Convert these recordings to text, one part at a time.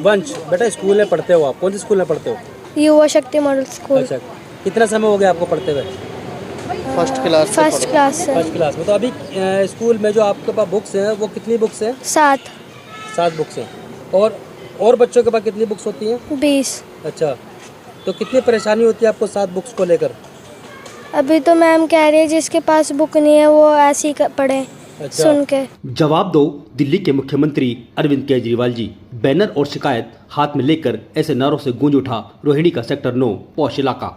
वंश, बेटा स्कूल में पढ़ते हो आप, कौन से स्कूल में पढ़ते हो? युवा शक्ति मॉडल स्कूल। अच्छा, कितना समय हो गया आपको पढ़ते हुए? फर्स्ट क्लास से। फर्स्ट क्लास में। तो अभी स्कूल में जो आपके पास बुक्स हैं वो कितनी बुक्स हैं? 7 बुक्स हैं। और बच्चों के पास कितनी बुक्स होती हैं? 20। अच्छा, तो कितनी परेशानी होती है आपको 7 बुक्स को लेकर? अभी तो मैम कह रही है जिसके पास बुक नहीं है वो ऐसे ही पढ़े। अच्छा। सुन के जवाब दो दिल्ली के मुख्यमंत्री अरविंद केजरीवाल जी। बैनर और शिकायत हाथ में लेकर ऐसे नारों से गूंज उठा रोहिणी का सेक्टर 9 पौष इलाका।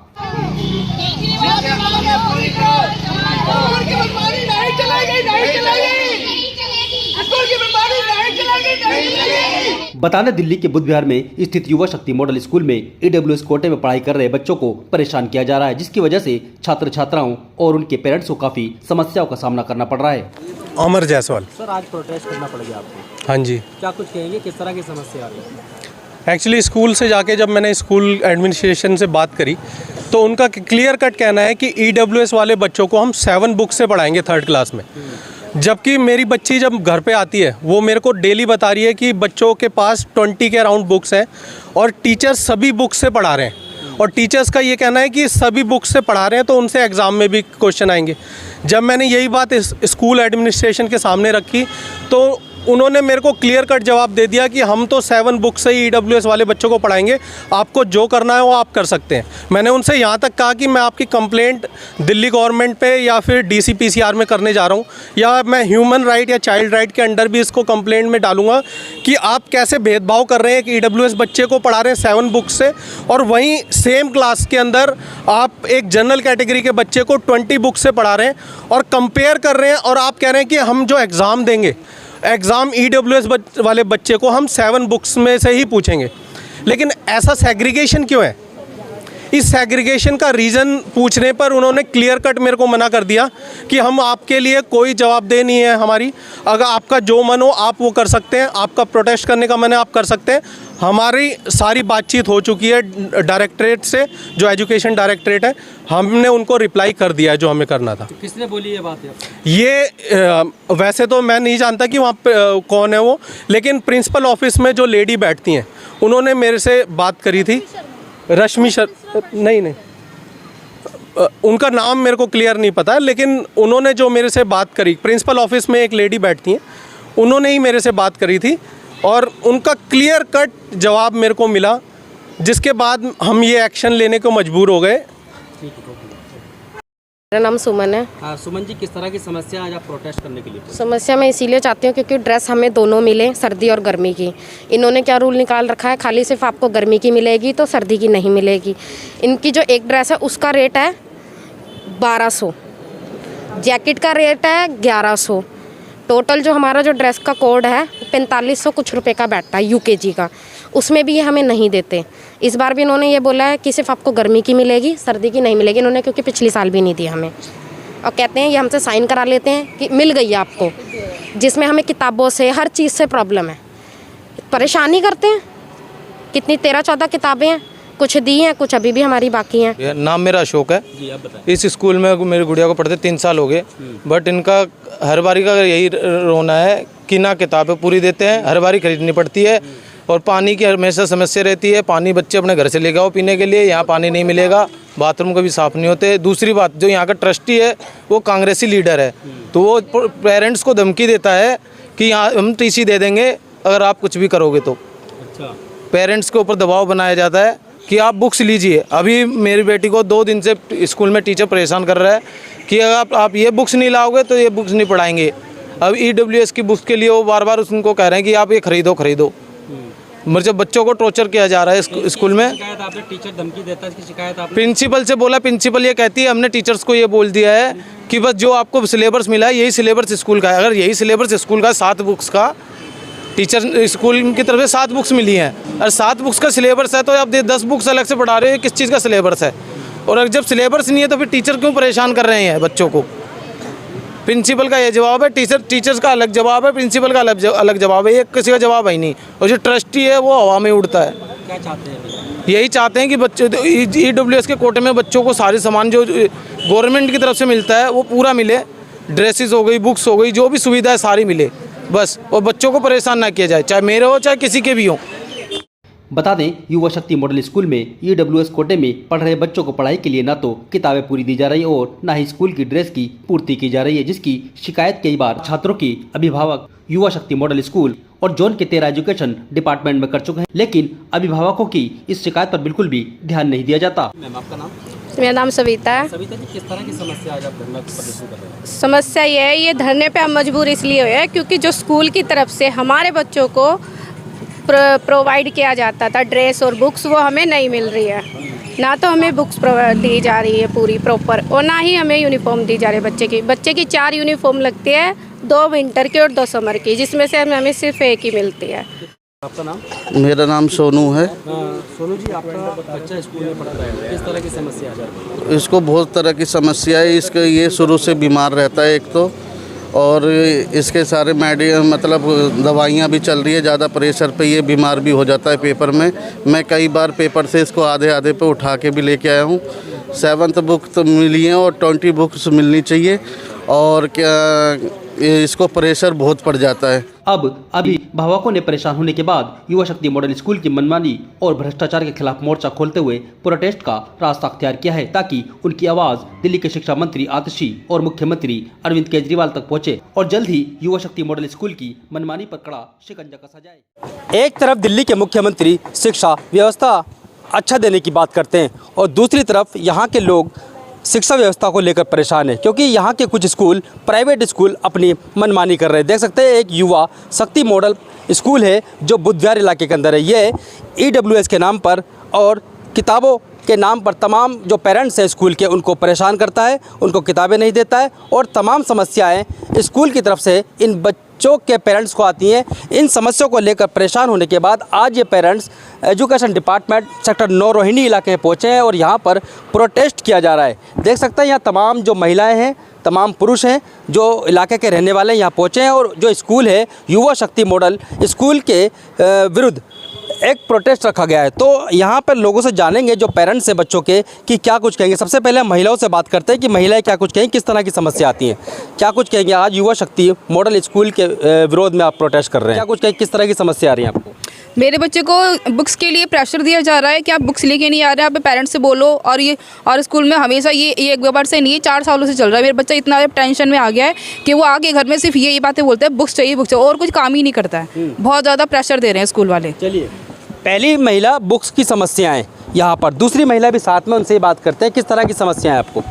बता दें दिल्ली के बुद्ध विहार में स्थित युवा शक्ति मॉडल स्कूल में AWS कोटे में पढ़ाई कर रहे बच्चों को परेशान किया जा रहा है, जिसकी वजह से छात्र छात्राओं और उनके पेरेंट्स को काफी समस्याओं का सामना करना पड़ रहा है। अमर जायसवाल। सर, आज प्रोटेस्ट करना पड़ गया आपको। हाँ जी। क्या कुछ कहेंगे, किस तरह की समस्या आ रही है? एक्चुअली स्कूल से जाके जब मैंने स्कूल एडमिनिस्ट्रेशन से बात करी तो उनका क्लियर कट कहना है कि EWS वाले बच्चों को हम 7 बुक से पढ़ाएंगे 3rd क्लास में। जबकि मेरी बच्ची जब घर पे आती है वो मेरे को डेली बता रही है कि बच्चों के पास 20 के अराउंड बुक्स हैं और टीचर्स सभी बुक्स से पढ़ा रहे हैं। और टीचर्स का ये कहना है कि सभी बुक्स से पढ़ा रहे हैं तो उनसे एग्ज़ाम में भी क्वेश्चन आएंगे। जब मैंने यही बात इस स्कूल एडमिनिस्ट्रेशन के सामने रखी तो उन्होंने मेरे को क्लियर कट जवाब दे दिया कि हम तो 7 बुक से ही EWS वाले बच्चों को पढ़ाएंगे, आपको जो करना है वो आप कर सकते हैं। मैंने उनसे यहाँ तक कहा कि मैं आपकी कंप्लेंट दिल्ली गवर्नमेंट पे या फिर DCPCR में करने जा रहा हूँ, या मैं ह्यूमन राइट या चाइल्ड राइट के अंडर भी इसको कंप्लेंट में डालूंगा कि आप कैसे भेदभाव कर रहे हैं कि EWS बच्चे को पढ़ा रहे हैं 7 बुक से और वहीं सेम क्लास के अंदर आप एक जनरल कैटेगरी के बच्चे को 20 बुक से पढ़ा रहे हैं और कंपेयर कर रहे हैं। और आप कह रहे हैं कि हम जो एग्ज़ाम देंगे, एग्ज़ाम EWS वाले बच्चे को हम 7 बुक्स में से ही पूछेंगे। लेकिन ऐसा सेग्रीगेशन क्यों है? इस सेग्रीगेशन का रीज़न पूछने पर उन्होंने क्लियर कट मेरे को मना कर दिया कि हम आपके लिए कोई जवाबदेही नहीं है हमारी, अगर आपका जो मन हो आप वो कर सकते हैं, आपका प्रोटेस्ट करने का मन है आप कर सकते हैं। हमारी सारी बातचीत हो चुकी है डायरेक्टरेट से, जो एजुकेशन डायरेक्टरेट है, हमने उनको रिप्लाई कर दिया है जो हमें करना था। तो किसने बोली ये बात? ये वैसे तो मैं नहीं जानता कि वहाँ पे कौन है वो, लेकिन प्रिंसिपल ऑफिस में जो लेडी बैठती हैं उन्होंने मेरे से बात करी थी। रश्मि नहीं, उनका नाम मेरे को क्लियर नहीं पता, लेकिन उन्होंने जो मेरे से बात करी, प्रिंसिपल ऑफिस में एक लेडी बैठती हैं, उन्होंने ही मेरे से बात करी थी और उनका क्लियर कट जवाब मेरे को मिला, जिसके बाद हम ये एक्शन लेने को मजबूर हो गए। मेरा नाम सुमन है। हाँ सुमन जी, किस तरह की समस्या आज आप प्रोटेस्ट करने के लिए? समस्या मैं इसीलिए चाहती हूँ क्योंकि ड्रेस हमें दोनों मिले, सर्दी और गर्मी की। इन्होंने क्या रूल निकाल रखा है, खाली सिर्फ आपको गर्मी की मिलेगी तो सर्दी की नहीं मिलेगी। इनकी जो एक ड्रेस है उसका रेट है 1200, जैकेट का रेट है 1100। टोटल जो हमारा जो ड्रेस का कोड है 4500 कुछ रुपए का बैठता है UKG का, उसमें भी ये हमें नहीं देते। इस बार भी इन्होंने ये बोला है कि सिर्फ आपको गर्मी की मिलेगी, सर्दी की नहीं मिलेगी इन्होंने, क्योंकि पिछली साल भी नहीं दी हमें। और कहते हैं ये हमसे साइन करा लेते हैं कि मिल गई है आपको, जिसमें हमें किताबों से हर चीज़ से प्रॉब्लम है। परेशानी करते हैं, कितनी 13-14 किताबें हैं, कुछ दी हैं कुछ अभी भी हमारी बाकी हैं। नाम मेरा अशोक है। जी आप बताएं। इस स्कूल में मेरी गुड़िया को पढ़ते 3 साल हो गए, बट इनका हर बारी का यही रोना है कि ना किताबें पूरी देते हैं, हर बारी खरीदनी पड़ती है और पानी की हमेशा समस्या रहती है। पानी बच्चे अपने घर से ले आओ पीने के लिए, यहाँ पानी नहीं मिलेगा, बाथरूम कभी साफ़ नहीं होते। दूसरी बात, जो यहाँ का ट्रस्टी है वो कांग्रेसी लीडर है, तो वो पेरेंट्स को धमकी देता है कि यहाँ हम TC दे देंगे अगर आप कुछ भी करोगे तो। अच्छा। पेरेंट्स के ऊपर दबाव बनाया जाता है कि आप बुक्स लीजिए। अभी मेरी बेटी को 2 दिन से स्कूल में टीचर परेशान कर रहा है कि अगर आप ये बुक्स नहीं लाओगे तो ये बुक्स नहीं पढ़ाएंगे। अब EWS की बुक्स के लिए वो बार बार उनको कह रहे हैं कि आप ये खरीदो। मतलब बच्चों को टॉर्चर किया जा रहा है स्कूल में। शिकायत आपने, टीचर धमकी देता है, इसकी शिकायत आपने प्रिंसिपल से बोला, प्रिंसिपल ये कहती है हमने टीचर्स को ये बोल दिया है कि बस जो आपको सिलेबस मिला है यही सिलेबस स्कूल का है। अगर यही सिलेबस स्कूल का 7 बुक्स का, टीचर स्कूल की तरफ से 7 बुक्स मिली हैं और 7 बुक्स का सिलेबस है तो आप 10 बुक्स अलग से पढ़ा रहे हो, किस चीज़ का सिलेबस है? और अगर जब सिलेबस नहीं है तो फिर टीचर क्यों परेशान कर रहे हैं बच्चों को? प्रिंसिपल का ये जवाब है, टीचर्स का अलग जवाब है, प्रिंसिपल का अलग जवाब है, ये किसी का जवाब है ही नहीं। और जो ट्रस्टी है वो हवा में उड़ता है। क्या चाहते हैं? यही चाहते हैं कि बच्चे EWS के कोटे में बच्चों को सारे सामान जो गवर्नमेंट की तरफ से मिलता है वो पूरा मिले, ड्रेसेस हो गई, बुक्स हो गई, जो भी सुविधा है सारी मिले बस, और बच्चों को परेशान ना किया जाए, चाहे मेरे हो चाहे किसी के भी हो। बता दें, युवा शक्ति मॉडल स्कूल में EWS कोटे में पढ़ रहे बच्चों को पढ़ाई के लिए न तो किताबें पूरी दी जा रही और न ही स्कूल की ड्रेस की पूर्ति की जा रही है, जिसकी शिकायत कई बार छात्रों की अभिभावक युवा शक्ति मॉडल स्कूल और जोन के 13 एजुकेशन डिपार्टमेंट में कर चुके हैं, लेकिन अभिभावकों की इस शिकायत पर बिल्कुल भी ध्यान नहीं दिया जाता। मैम, आपका नाम? मेरा नाम सविता है। सविता जी, किस तरह की समस्या आज आप धरना प्रदर्शन कर रहे हैं? समस्या ये है, ये धरने पे हम मजबूर इसलिए हुए हैं क्योंकि जो स्कूल की तरफ से हमारे बच्चों को प्रोवाइड किया जाता था ड्रेस और बुक्स, वो हमें नहीं मिल रही है। ना तो हमें बुक्स दी जा रही है पूरी प्रॉपर और ना ही हमें यूनिफॉर्म दी जा रही है। बच्चे की 4 यूनिफॉर्म लगती है, 2 विंटर की और 2 समर की, जिसमें से हमें सिर्फ एक ही मिलती है। आपका नाम? मेरा नाम सोनू है। सोनू जी, आपका बच्चा स्कूल में पढ़ रहा है, किस तरह की समस्या है? इसको बहुत तरह की समस्या है। इसके ये शुरू से बीमार रहता है एक तो, और इसके सारे मतलब दवाइयाँ भी चल रही है। ज़्यादा प्रेशर पे ये बीमार भी हो जाता है पेपर में। मैं कई बार पेपर से इसको आधे पे उठा के भी लेके आया हूँ। 7th बुक तो मिली है और 20 बुक्स मिलनी चाहिए, और क्या इसको प्रेशर बहुत पड़ जाता है। अब अभिभावकों ने परेशान होने के बाद युवा शक्ति मॉडल स्कूल की मनमानी और भ्रष्टाचार के खिलाफ मोर्चा खोलते हुए प्रोटेस्ट का रास्ता अख्तियार किया है, ताकि उनकी आवाज दिल्ली के शिक्षा मंत्री आतिशी और मुख्यमंत्री अरविंद केजरीवाल तक पहुंचे और जल्द ही युवा शक्ति मॉडल स्कूल की मनमानी पर कड़ा शिकंजा कसा जाए। एक तरफ दिल्ली के मुख्यमंत्री शिक्षा व्यवस्था अच्छा देने की बात करते हैं और दूसरी तरफ यहाँ के लोग शिक्षा व्यवस्था को लेकर परेशान है, क्योंकि यहाँ के कुछ स्कूल, प्राइवेट स्कूल अपनी मनमानी कर रहे हैं। देख सकते हैं, एक युवा शक्ति मॉडल स्कूल है जो बुद्धविहार इलाके के अंदर है। ये EWS के नाम पर और किताबों के नाम पर तमाम जो पेरेंट्स हैं स्कूल के, उनको परेशान करता है, उनको किताबें नहीं देता है और तमाम समस्याएं स्कूल की तरफ से इन बच्चों के पेरेंट्स को आती हैं। इन समस्याओं को लेकर परेशान होने के बाद आज ये parents education department sector 9 Rohini इलाके में पहुँचे हैं और यहाँ पर प्रोटेस्ट किया जा रहा है। देख सकते हैं, यहाँ तमाम जो महिलाएँ हैं, तमाम पुरुष हैं जो इलाके के रहने वाले हैं, यहाँ पहुँचे हैं और जो स्कूल है युवा शक्ति मॉडल स्कूल के विरुद्ध एक प्रोटेस्ट रखा गया है। तो यहाँ पर लोगों से जानेंगे जो पेरेंट्स हैं बच्चों के कि क्या कुछ कहेंगे। सबसे पहले हम महिलाओं से बात करते हैं कि महिलाएं क्या कुछ कहेंगी, किस तरह की समस्या आती हैं, क्या कुछ कहेंगे। आज युवा शक्ति मॉडल स्कूल के विरोध में आप प्रोटेस्ट कर रहे हैं, क्या कुछ कहेंगे, किस तरह की समस्या आ रही है आपको? मेरे बच्चे को बुक्स के लिए प्रेशर दिया जा रहा है कि आप बुक्स लेके नहीं आ रहे हैं, आप पेरेंट्स से बोलो। और स्कूल में हमेशा ये एक बार से नहीं, 4 सालों से चल रहा है। मेरा बच्चा इतना टेंशन में आ गया है कि वो आके घर में सिर्फ यही बातें बोलता है, बुक्स चाहिए, बुक्स चाहिए, और कुछ काम ही नहीं करता है। बहुत ज़्यादा प्रेशर दे रहे हैं स्कूल वाले। चलिए, पहली महिला बुक्स की समस्याएं यहाँ पर, दूसरी महिला भी साथ में, उनसे ही बात करते हैं। किस तरह की समस्या है आपको?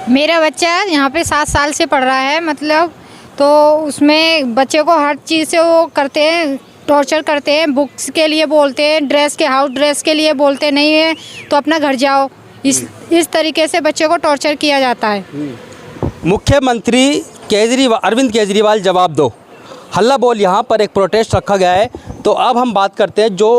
मेरा बच्चा यहाँ पे 7 साल से पढ़ रहा है, मतलब तो उसमें बच्चे को हर चीज़ से वो करते हैं, टॉर्चर करते हैं। बुक्स के लिए बोलते हैं, हाउस ड्रेस के लिए बोलते नहीं है तो अपना घर जाओ। इस तरीके से बच्चे को टॉर्चर किया जाता है। मुख्यमंत्री अरविंद केजरीवाल जवाब दो, हल्ला बोल। यहाँ पर एक प्रोटेस्ट रखा गया है। तो अब हम बात करते हैं जो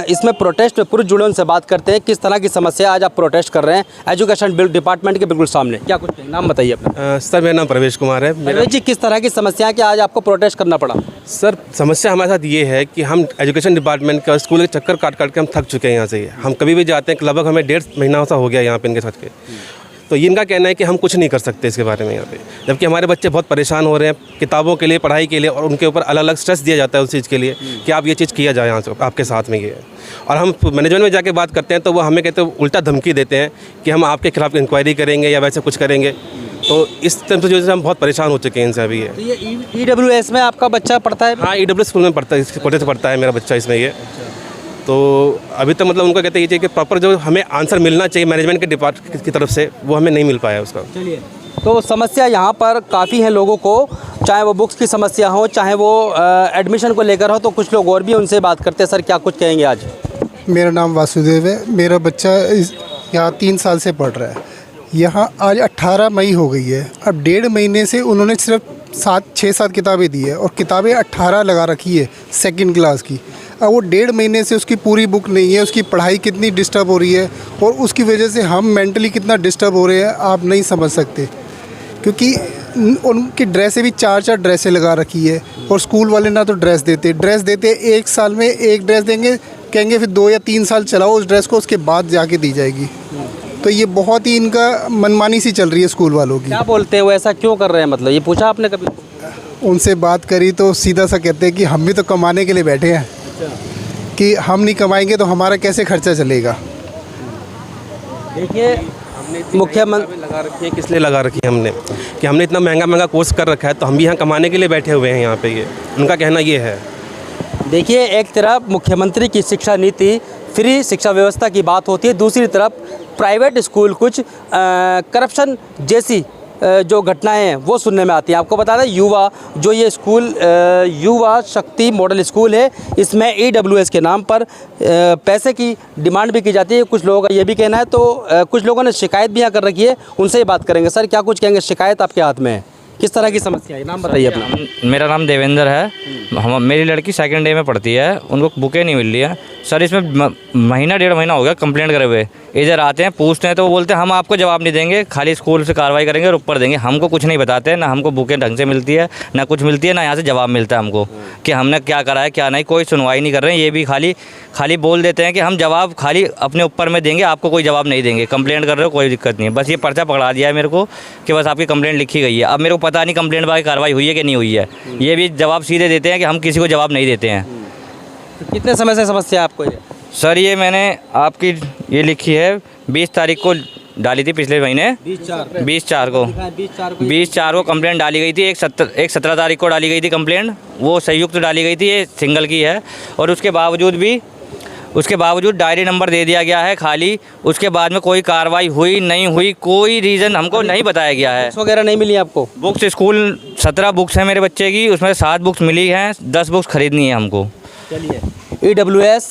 इसमें प्रोटेस्ट में पुरुष जुड़े, उनसे बात करते हैं किस तरह की समस्या आज आप प्रोटेस्ट कर रहे हैं एजुकेशन डिपार्टमेंट के बिल्कुल सामने। क्या कुछ नाम बताइए अपना। सर, मेरा नाम प्रवेश कुमार है। प्रवेश जी, किस तरह की समस्या है कि आज आपको प्रोटेस्ट करना पड़ा? सर, समस्या हमारे साथ ये है कि हम एजुकेशन डिपार्टमेंट का स्कूल के चक्कर काट के हम थक चुके हैं यहाँ से। हम कभी भी जाते हैं, लगभग हमें 1.5 महीना सा हो गया यहाँ पे इनके साथ के। तो इनका कहना है कि हम कुछ नहीं कर सकते इसके बारे में यहाँ पे, जबकि हमारे बच्चे बहुत परेशान हो रहे हैं किताबों के लिए, पढ़ाई के लिए, और उनके ऊपर अलग अलग स्ट्रेस दिया जाता है उस चीज़ के लिए कि आप ये चीज़ किया जाए यहाँ से, आपके साथ में ये है। और हम मैनेजमेंट में जाके बात करते हैं तो वो हमें कहते हैं, उल्टा धमकी देते हैं कि हम आपके खिलाफ इंक्वायरी करेंगे या वैसे कुछ करेंगे। तो इस तरह से जो हम बहुत परेशान हो चुके हैं इनसे अभी। तो ये EWS में आपका बच्चा पढ़ता है? हाँ, EWS स्कूल में पढ़ता है, इस कोटे से पढ़ता है मेरा बच्चा इसमें ये। तो अभी तक मतलब उनका कहते हैं कि प्रॉपर जो हमें आंसर मिलना चाहिए मैनेजमेंट के डिपार्टमेंट की तरफ से, वो हमें नहीं मिल पाया उसका। चलिए, तो समस्या यहाँ पर काफ़ी है लोगों को, चाहे वो बुक्स की समस्या हो, चाहे वो एडमिशन को लेकर हो। तो कुछ लोग और भी, उनसे बात करते हैं। सर, क्या कुछ कहेंगे आज? मेरा नाम वासुदेव है। मेरा बच्चा यहाँ 3 साल से पढ़ रहा है। यहाँ आज 18 मई हो गई है। अब 1.5 महीने से उन्होंने सिर्फ 6-7 किताबें दी है और किताबें 18 लगा रखी है 2nd क्लास की। अब वो 1.5 महीने से उसकी पूरी बुक नहीं है। उसकी पढ़ाई कितनी डिस्टर्ब हो रही है और उसकी वजह से हम मेंटली कितना डिस्टर्ब हो रहे हैं, आप नहीं समझ सकते। क्योंकि उनकी ड्रेसें भी 4-4 ड्रेसें लगा रखी है और स्कूल वाले ना तो ड्रेस देते 1 साल में एक ड्रेस देंगे, कहेंगे फिर 2 या 3 साल चलाओ उस ड्रेस को, उसके बाद जाके दी जाएगी। तो ये बहुत ही इनका मनमानी सी चल रही है स्कूल वालों की। क्या बोलते हैं वो, ऐसा क्यों कर रहे हैं? मतलब ये पूछा आपने कभी? उनसे बात करी तो सीधा सा कहते हैं कि हम भी तो कमाने के लिए बैठे हैं। कि हम नहीं कमाएंगे तो हमारा कैसे खर्चा चलेगा। देखिए मुख्यमंत्री लगा रखी है, किस लिए लगा रखी है हमने कि हमने इतना महंगा कोर्स कर रखा है तो हम भी यहाँ कमाने के लिए बैठे हुए हैं यहाँ पे, ये उनका कहना ये है। देखिए एक तरफ मुख्यमंत्री की शिक्षा नीति फ्री शिक्षा व्यवस्था की बात होती है, दूसरी तरफ प्राइवेट स्कूल कुछ करप्शन जैसी जो घटनाएं हैं वो सुनने में आती हैं। आपको बता दें युवा जो ये स्कूल युवा शक्ति मॉडल स्कूल है, इसमें EWS के नाम पर पैसे की डिमांड भी की जाती है। कुछ लोगों का ये भी कहना है, तो कुछ लोगों ने शिकायत भी यहाँ कर रखी है, उनसे ही बात करेंगे। सर क्या कुछ कहेंगे, शिकायत आपके हाथ में है, किस तरह की समस्या है, नाम बताइए अपना। मेरा नाम देवेंद्र है। मेरी लड़की सेकंड डे में पढ़ती है, उनको बुकें नहीं मिल रही है सर। इसमें महीना 1.5 महीना हो गया कंप्लेंट करे हुए। इधर आते हैं पूछते हैं तो वो बोलते हैं हम आपको जवाब नहीं देंगे, खाली स्कूल से कार्रवाई करेंगे और ऊपर देंगे। हमको कुछ नहीं बताते, ना हमको बुकें ढंग से मिलती है, ना कुछ मिलती है, ना यहाँ से जवाब मिलता है हमको कि हमने क्या करा है क्या नहीं। कोई सुनवाई नहीं कर रहे हैं, ये भी खाली बोल देते हैं कि हम जवाब खाली अपने ऊपर में देंगे, आपको कोई जवाब नहीं देंगे। कंप्लेंट कर रहे हो कोई दिक्कत नहीं है, बस ये पर्चा पकड़ा दिया है मेरे को कि बस आपकी कंप्लेंट लिखी गई है। अब मेरे को पता नहीं कंप्लेंट पर कार्रवाई हुई है कि नहीं हुई है। ये भी जवाब सीधे देते हैं कि हम किसी को जवाब नहीं देते हैं। तो कितने समय से समस्या है आपको ये? सर ये मैंने आपकी ये लिखी है 20 तारीख को डाली थी, पिछले महीने 20/4 को कंप्लेंट डाली गई थी। एक 17 तारीख को डाली गई थी कंप्लेंट, वो संयुक्त डाली गई थी, ये सिंगल की है। और उसके बावजूद डायरी नंबर दे दिया गया है खाली। उसके बाद में कोई कार्रवाई हुई नहीं हुई, कोई रीज़न हमको नहीं बताया गया है। बुक्स वगैरह नहीं मिली आपको? बुक्स स्कूल 17 बुक्स हैं मेरे बच्चे की, उसमें 7 बुक्स मिली हैं, 10 बुक्स खरीदनी है हमको। चलिए EWS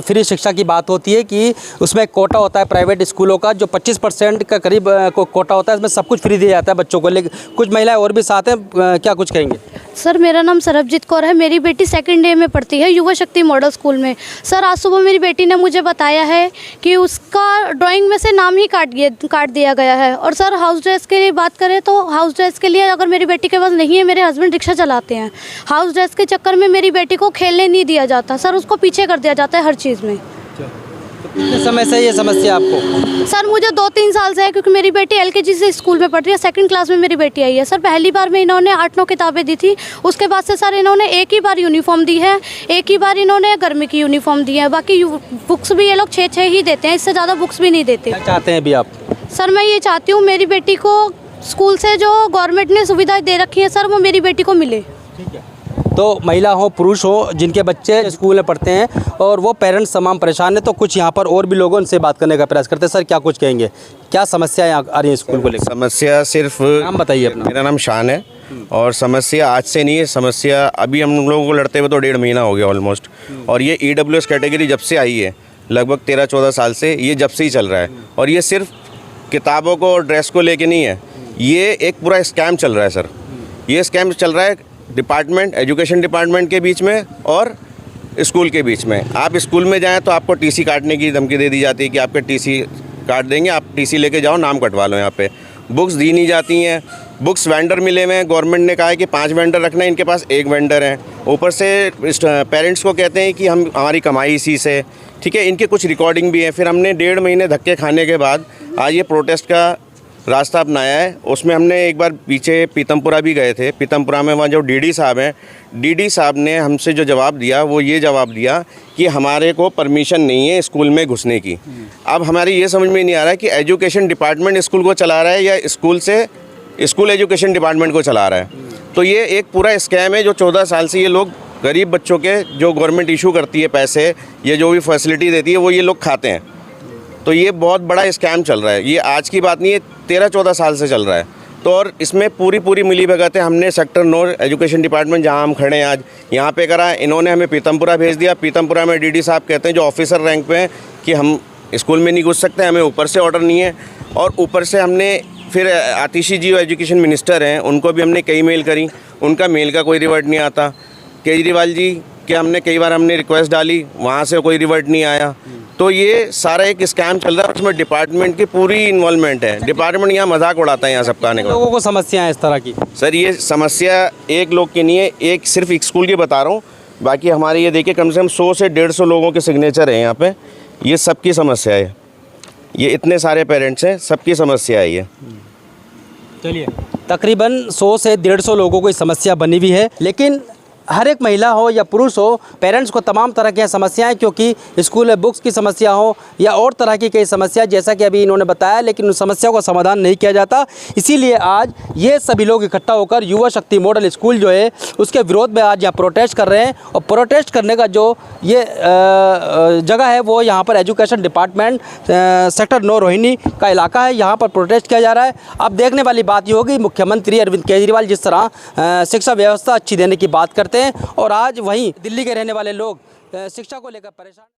फ्री शिक्षा की बात होती है कि उसमें कोटा होता है प्राइवेट स्कूलों का, जो 25% का करीब कोटा होता है, इसमें सब कुछ फ्री दिया जाता है बच्चों को। लेकिन कुछ महिलाएं और भी साथ हैं, क्या कुछ कहेंगे? सर मेरा नाम सरबजीत कौर है, मेरी बेटी सेकंड डे में पढ़ती है युवा शक्ति मॉडल स्कूल में। सर आज सुबह मेरी बेटी ने मुझे बताया है कि उसका ड्राइंग में से नाम ही काट दिया गया है। और सर हाउस ड्रेस के लिए बात करें तो हाउस ड्रेस के लिए अगर मेरी बेटी के पास नहीं है, मेरे हस्बैंड रिक्शा चलाते हैं, हाउस ड्रेस के चक्कर में मेरी बेटी को खेलने नहीं दिया जाता सर, उसको पीछे कर दिया जाता है हर चीज़ में। तो कितने समय से ये समस्या आपको? सर मुझे 2-3 साल से है, क्योंकि मेरी बेटी LKG से स्कूल में पढ़ रही है, सेकंड क्लास में मेरी बेटी आई है। सर पहली बार में इन्होंने 8-9 किताबें दी थी, उसके बाद से सर इन्होंने एक ही बार यूनिफॉर्म दी है, एक ही बार इन्होंने गर्मी की यूनिफॉर्म दी है। बाकी बुक्स भी ये लोग 6-6 ही देते हैं, इससे ज़्यादा बुक्स भी नहीं देते। क्या चाहते हैं अभी आप? सर मैं ये चाहती हूँ मेरी बेटी को स्कूल से जो गवर्नमेंट ने सुविधाएँ दे रखी है सर, वो मेरी बेटी को मिले। ठीक है, तो महिला हो पुरुष हो जिनके बच्चे स्कूल में पढ़ते हैं और वो पेरेंट्स तमाम परेशान हैं, तो कुछ यहाँ पर और भी लोगों उनसे बात करने का प्रयास करते हैं। सर क्या कुछ कहेंगे, क्या समस्या आ रही है स्कूल को लेकर? समस्या सिर्फ, नाम बताइए अपना। मेरा नाम शान है और समस्या आज से नहीं है, समस्या अभी हम लोगों को लड़ते हुए तो 1.5 महीना हो गया ऑलमोस्ट। और ये EWS कैटेगरी जब से आई है, लगभग 13-14 साल से, ये जब से ही चल रहा है। और ये सिर्फ किताबों को और ड्रेस को लेके नहीं है, ये एक पूरा स्कैम चल रहा है सर। ये स्कैम चल रहा है डिपार्टमेंट, एजुकेशन डिपार्टमेंट के बीच में और स्कूल के बीच में। आप स्कूल में जाएं तो आपको TC काटने की धमकी दे दी जाती है कि आपके TC काट देंगे, आप TC लेके जाओ, नाम कटवा लो। यहाँ पे बुक्स दी नहीं जाती हैं, बुक्स वेंडर मिले हुए हैं, गवर्नमेंट ने कहा है कि 5 वेंडर रखना है, इनके पास 1 वेंडर है। ऊपर से पेरेंट्स को कहते हैं कि हमारी कमाई इसी से, ठीक है। इनके कुछ रिकॉर्डिंग भी है। फिर हमने 1.5 महीने धक्के खाने के बाद आज ये प्रोटेस्ट का रास्ता अपनाया है। उसमें हमने एक बार पीछे पीतमपुरा भी गए थे। पीतमपुरा में वहाँ जो DD साहब हैं, DD साहब ने हमसे जो जवाब दिया वो ये जवाब दिया कि हमारे को परमिशन नहीं है स्कूल में घुसने की। अब हमारी ये समझ में नहीं आ रहा है कि एजुकेशन डिपार्टमेंट स्कूल को चला रहा है या स्कूल एजुकेशन डिपार्टमेंट को चला रहा है। तो ये एक पूरा स्कैम है जो 14 साल से ये लोग गरीब बच्चों के जो गवर्नमेंट इशू करती है पैसे, ये जो भी फैसिलिटी देती है, वो ये लोग खाते हैं। तो ये बहुत बड़ा स्कैम चल रहा है। ये आज की बात नहीं है, 13-14 साल से चल रहा है। तो और इसमें पूरी मिली भगत है। हमने सेक्टर 9 एजुकेशन डिपार्टमेंट जहां हम खड़े हैं आज, यहाँ पे करा, इन्होंने हमें पीतमपुरा भेज दिया। पीतमपुरा में DD साहब कहते हैं जो ऑफिसर रैंक पे हैं कि हम स्कूल में नहीं घुस सकते, हमें ऊपर से ऑर्डर नहीं है। और ऊपर से हमने फिर आतिशी जी जो एजुकेशन मिनिस्टर हैं उनको भी हमने कई मेल करी, उनका मेल का कोई रिवर्ट नहीं आता। केजरीवाल जी के कई बार हमने रिक्वेस्ट डाली, वहाँ से कोई रिवर्ट नहीं आया। तो ये सारा एक स्कैम चल रहा है, उसमें डिपार्टमेंट की पूरी इन्वॉल्वमेंट है। डिपार्टमेंट यहाँ मजाक उड़ाता है यहाँ सबका आने का। लोगों को समस्या है इस तरह की? सर ये समस्या एक लोग की नहीं है, एक सिर्फ एक स्कूल की बता रहा हूँ। बाकी हमारे ये देखिए कम से कम 100 से 150 लोगों के सिग्नेचर हैं यहाँ पे। ये सबकी समस्या है, ये इतने सारे पेरेंट्स हैं, सबकी समस्या है ये। चलिए, तकरीबन 100 से 150 लोगों को समस्या बनी हुई है। लेकिन हर एक महिला हो या पुरुष हो, पेरेंट्स को तमाम तरह की समस्याएं, क्योंकि स्कूल में बुक्स की समस्या हो या और तरह की कई समस्या, जैसा कि अभी इन्होंने बताया, लेकिन उन समस्याओं का समाधान नहीं किया जाता। इसीलिए आज ये सभी लोग इकट्ठा होकर युवा शक्ति मॉडल स्कूल जो है उसके विरोध में आज यहाँ प्रोटेस्ट कर रहे हैं। और प्रोटेस्ट करने का जो ये जगह है वो यहाँ पर एजुकेशन डिपार्टमेंट सेक्टर 9 रोहिणी का इलाका है, यहाँ पर प्रोटेस्ट किया जा रहा है। अब देखने वाली बात ये होगी, मुख्यमंत्री अरविंद केजरीवाल जिस तरह शिक्षा व्यवस्था अच्छी देने की बात करते हैं और आज वहीं दिल्ली के रहने वाले लोग शिक्षा को लेकर परेशान।